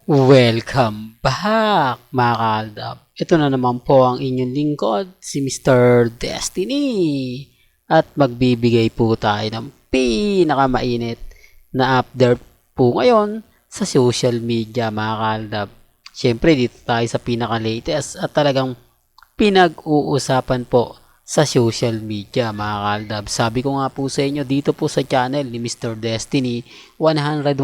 Welcome back mga kaaldab. Ito na naman po ang inyong lingkod, si Mr. Destiny. At magbibigay po tayo ng pinakamainit na update po ngayon sa social media mga kaaldab. Siyempre dito tayo sa pinaka-latest at talagang pinag-uusapan po sa social media mga kaaldab. Sabi ko nga po sa inyo dito po sa channel ni Mr. Destiny, 101%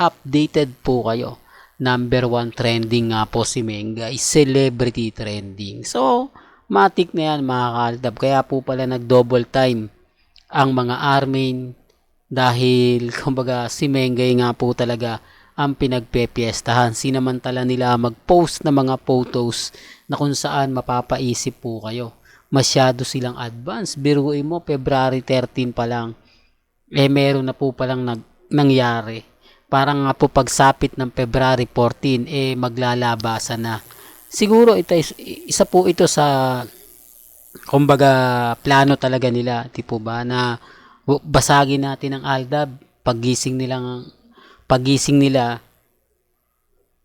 updated po kayo. Number 1 trending nga po si Mengay, celebrity trending. So, matik na yan mga kaaldab. Kaya po pala nag-double time ang mga armin dahil kumbaga si Mengay nga po talaga ang pinagpepiestahan. Sinamantala nila mag-post na mga photos na kung saan mapapaisip po kayo. Masyado silang advance. Biruin mo, February 13 pa lang, meron na po palang nangyari. Parang nga po pagsapit ng February 14, maglalabasan na. Siguro isa po ito sa, kumbaga, plano talaga nila, di po ba, na basagin natin ang Aldab. Pagising nila,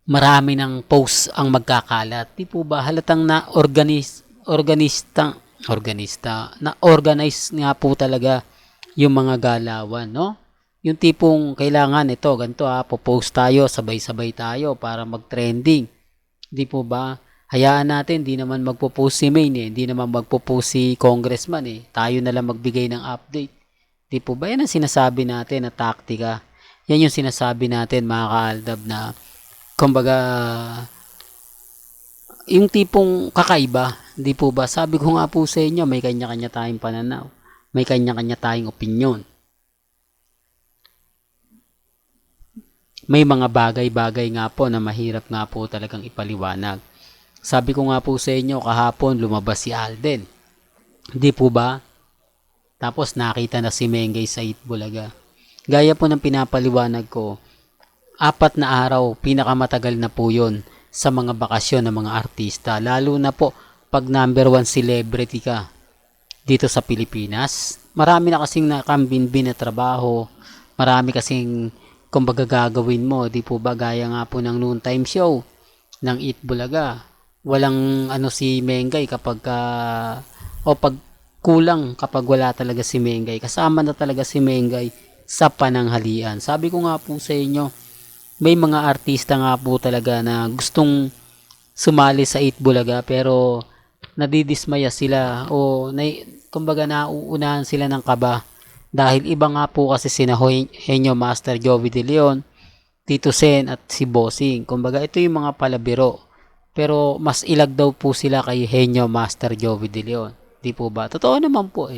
marami ng posts ang magkakalat. Di po ba, halatang na organize nga po talaga yung mga galawan, no? Yung tipong kailangan ito, ganito popost tayo, sabay-sabay tayo para mag-trending. Di po ba? Hayaan natin, di naman magpo-post si Main di naman magpo-post si Congressman Tayo na lang magbigay ng update. Di po ba? Yan ang sinasabi natin na taktika. Yan yung sinasabi natin mga kaaldab na kumbaga yung tipong kakaiba. Di po ba? Sabi ko nga po sa inyo, may kanya-kanya tayong pananaw. May kanya-kanya tayong opinyon. May mga bagay-bagay nga po na mahirap nga po talagang ipaliwanag. Sabi ko nga po sa inyo, kahapon lumabas si Alden. Hindi po ba? Tapos nakita na si Mengay sa Itbulaga. Gaya po ng pinapaliwanag ko, 4 na araw, pinakamatagal na po yun sa mga bakasyon ng mga artista. Lalo na po pag number 1 celebrity ka dito sa Pilipinas. Marami na kasing nakambinbin na trabaho. Marami kasing kumbaga gagawin mo, di po ba, gaya nga po ng noontime show ng Eat Bulaga. Walang si Mengay kapag pag kulang kapag wala talaga si Mengay. Kasama na talaga si Mengay sa pananghalian. Sabi ko nga po sa inyo, may mga artista nga po talaga na gustong sumali sa Eat Bulaga pero nadidismaya sila kumbaga nauunahan sila ng kaba. Dahil iba nga po kasi sina Henyo Master Joey De Leon, Tito Sen at si Bossing. Kumbaga ito yung mga palabiro. Pero mas ilag daw po sila kay Henyo Master Joey De Leon. Di po ba? Totoo naman po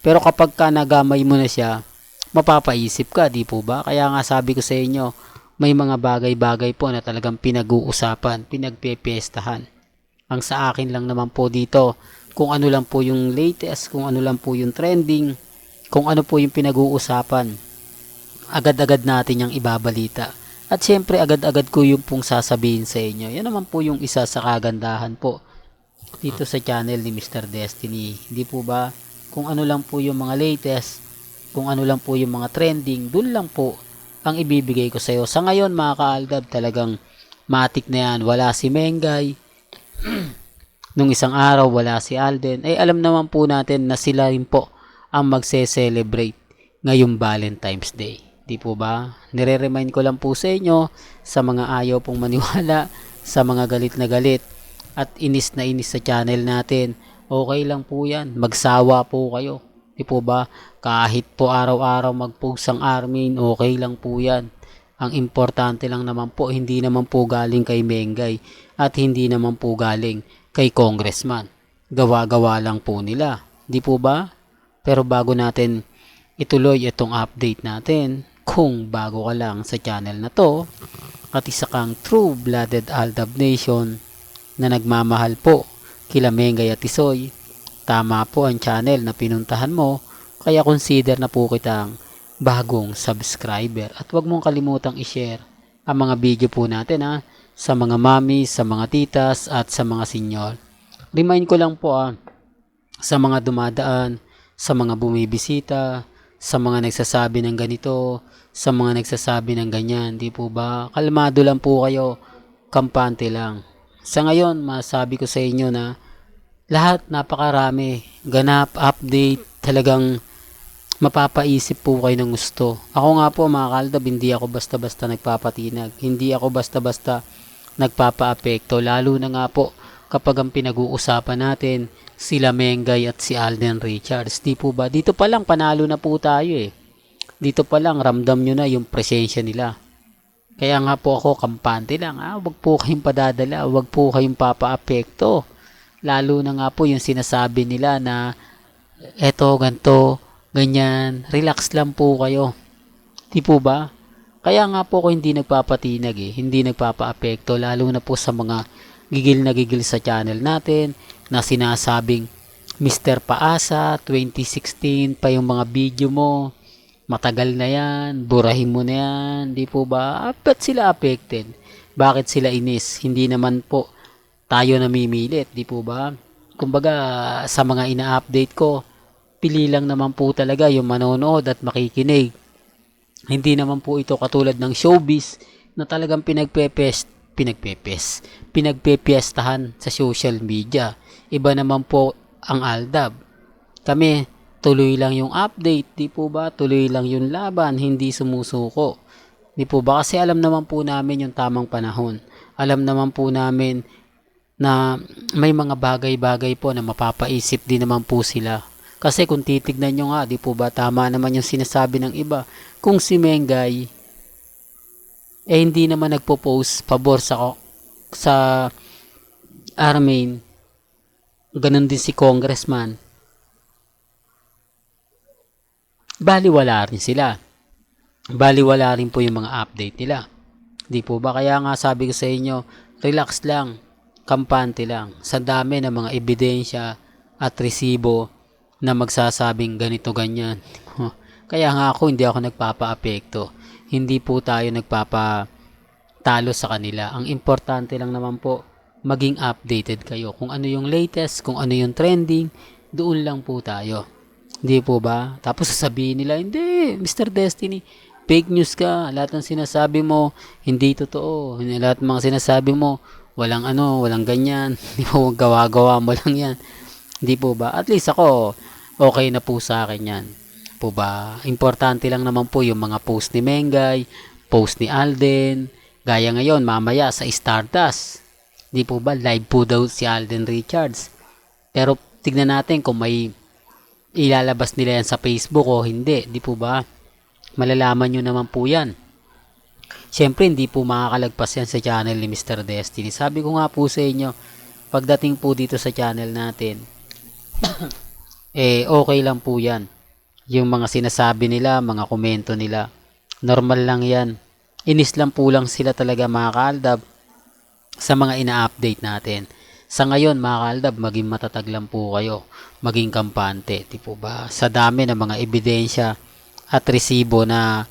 Pero kapag ka nagamay mo na siya, mapapaisip ka, di po ba? Kaya nga sabi ko sa inyo, may mga bagay-bagay po na talagang pinag-uusapan, pinagpepiestahan. Ang sa akin lang naman po dito, kung ano lang po yung latest, kung ano lang po yung trending, kung ano po yung pinag-uusapan, agad-agad natin yung ibabalita. At syempre, agad-agad ko yung pong sasabihin sa inyo. Yan naman po yung isa sa kagandahan po dito sa channel ni Mr. Destiny. Hindi po ba? Kung ano lang po yung mga latest, kung ano lang po yung mga trending, dun lang po ang ibibigay ko sa iyo. Sa ngayon mga kaaldab, talagang matik na yan. Wala si Mengay. Nung isang araw, wala si Alden. Alam naman po natin na sila rin po ang magse-celebrate ngayong Valentine's Day. Di po ba? Nire-remind ko lang po sa inyo, sa mga ayaw pong maniwala, sa mga galit na galit, at inis na inis sa channel natin, okay lang po yan. Magsawa po kayo. Di po ba? Kahit po araw-araw mag-post ang Armin, okay lang po yan. Ang importante lang naman po, hindi naman po galing kay Mengay at hindi naman po galing kay Congressman. Gawa-gawa lang po nila. Di po ba? Pero bago natin ituloy itong update natin, kung bago ka lang sa channel na to, at isa kang true-blooded Aldab Nation na nagmamahal po kila Mengay at Tisoy, tama po ang channel na pinuntahan mo, kaya consider na po kitang bagong subscriber. At huwag mong kalimutang i-share ang mga video po natin sa mga mami, sa mga titas at sa mga senior. Remind ko lang po sa mga dumadaan, sa mga bumibisita, sa mga nagsasabi ng ganito, sa mga nagsasabi ng ganyan, di po ba? Kalmado lang po kayo, kampante lang. Sa ngayon, masabi ko sa inyo na lahat napakarami, ganap, update, talagang mapapaisip po kayo ng gusto. Ako nga po mga kaaldab, hindi ako basta-basta nagpapatinag. Hindi ako basta-basta nagpapaapekto. Lalo na nga po kapag ang pinag-uusapan natin sila Mengay at si Alden Richards. Di po ba? Dito pa lang panalo na po tayo eh. Dito pa lang ramdam nyo na yung presensya nila. Kaya nga po ako kampante lang. Wag po kayong padadala. Wag po kayong papaapekto. Lalo na nga po yung sinasabi nila na eto, ganto, ganyan. Relax lang po kayo. Di po ba? Kaya nga po ako hindi nagpapatinag eh. Hindi nagpapaapekto. Lalo na po sa mga gigil na gigil sa channel natin na sinasabing Mr. Paasa 2016 pa yung mga video mo, matagal na yan, burahin mo na yan, di po ba? Ba't sila affected? Bakit sila inis? Hindi naman po tayo namimilit, di po ba? Kumbaga sa mga ina-update ko, pili lang naman po talaga yung manonood at makikinig. Hindi naman po ito katulad ng showbiz na talagang pinagpepiestahan sa social media. Iba naman po ang Aldab. Kami, tuloy lang yung update, di po ba? Tuloy lang yung laban, hindi sumusuko. Di po ba? Kasi alam naman po namin yung tamang panahon. Alam naman po namin na may mga bagay-bagay po na mapapaisip din naman po sila. Kasi kung titignan nyo nga, di po ba, tama naman yung sinasabi ng iba. Kung si Mengay, hindi naman nagpo-post pabor sa Armin, ganun din si Congressman, baliwala rin sila. Baliwala rin po yung mga update nila. Di po ba? Kaya nga sabi ko sa inyo, relax lang, kampante lang. Sa dami ng mga ebidensya at resibo na magsasabing ganito ganyan. Kaya nga hindi ako nagpapaapekto. Hindi po tayo nagpapatalo sa kanila. Ang importante lang naman po, maging updated kayo. Kung ano yung latest, kung ano yung trending, doon lang po tayo. Hindi po ba? Tapos sasabihin nila, hindi, Mr. Destiny, fake news ka. Lahat ng sinasabi mo, hindi totoo. Lahat ng mga sinasabi mo, walang ganyan. Hindi po, gawa-gawa mo lang yan. Hindi po ba? At least ako, okay na po sa akin yan. Po ba? Importante lang naman po yung mga post ni Mengay, post ni Alden, gaya ngayon, mamaya sa Stardust. Di po ba? Live po daw si Alden Richards. Pero tignan natin kung may ilalabas nila yan sa Facebook o hindi. Di po ba? Malalaman nyo naman po yan. Siyempre, hindi po makakalagpas yan sa channel ni Mr. Destiny. Sabi ko nga po sa inyo, pagdating po dito sa channel natin, okay lang po yan. Yung mga sinasabi nila, mga komento nila, normal lang yan. Inis lang po lang sila talaga mga kaaldab sa mga ina-update natin. Sa ngayon mga kaaldab, maging matatag lang po kayo, maging kampante, di po ba? Sa dami ng mga ebidensya at resibo na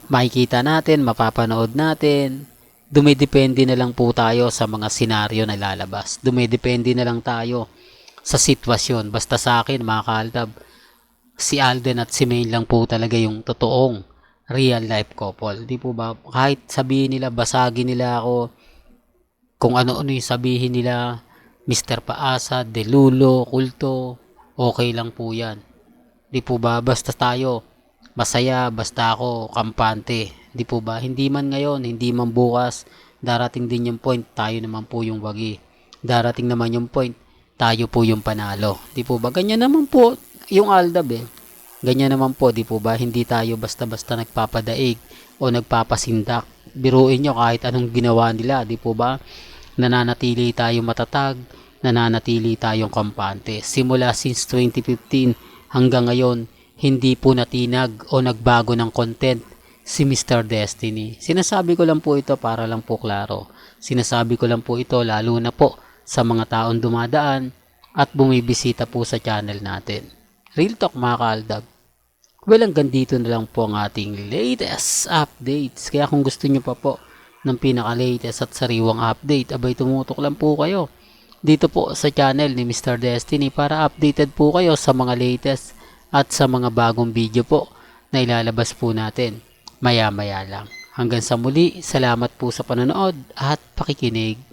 makikita natin, mapapanood natin, dumidepende na lang po tayo sa mga senaryo na lalabas. Dumidepende na lang tayo sa sitwasyon. Basta sa akin mga kaaldab, si Alden at si Maine lang po talaga yung totoong real life couple. Di po ba? Kahit sabihin nila, basagin nila ako, kung ano-ano yung sabihin nila, Mr. Paasa, Delulo, Kulto, okay lang po yan. Di po ba? Basta tayo masaya, basta ako kampante. Di po ba? Hindi man ngayon, hindi man bukas, darating din yung point, tayo naman po yung wagi. Darating naman yung point, tayo po yung panalo. Di po ba? Ganyan naman po yung Aldab eh. Ganyan naman po, di po ba? Hindi tayo basta-basta nagpapadaig o nagpapasindak. Biruin nyo kahit anong ginawa nila, di po ba? Nananatili tayo matatag, nananatili tayong kampante. Simula since 2015 hanggang ngayon, hindi po natinag o nagbago ng content si Mr. Destiny. Sinasabi ko lang po ito para lang po klaro. Sinasabi ko lang po ito lalo na po sa mga taong dumadaan at bumibisita po sa channel natin. Real talk mga kaaldab. Well, hanggang dito na lang po ang ating latest updates. Kaya kung gusto nyo pa po ng pinaka-latest at sariwang update, abay tumutok lang po kayo dito po sa channel ni Mr. Destiny para updated po kayo sa mga latest at sa mga bagong video po na ilalabas po natin maya-maya lang. Hanggang sa muli, salamat po sa panonood at pakikinig.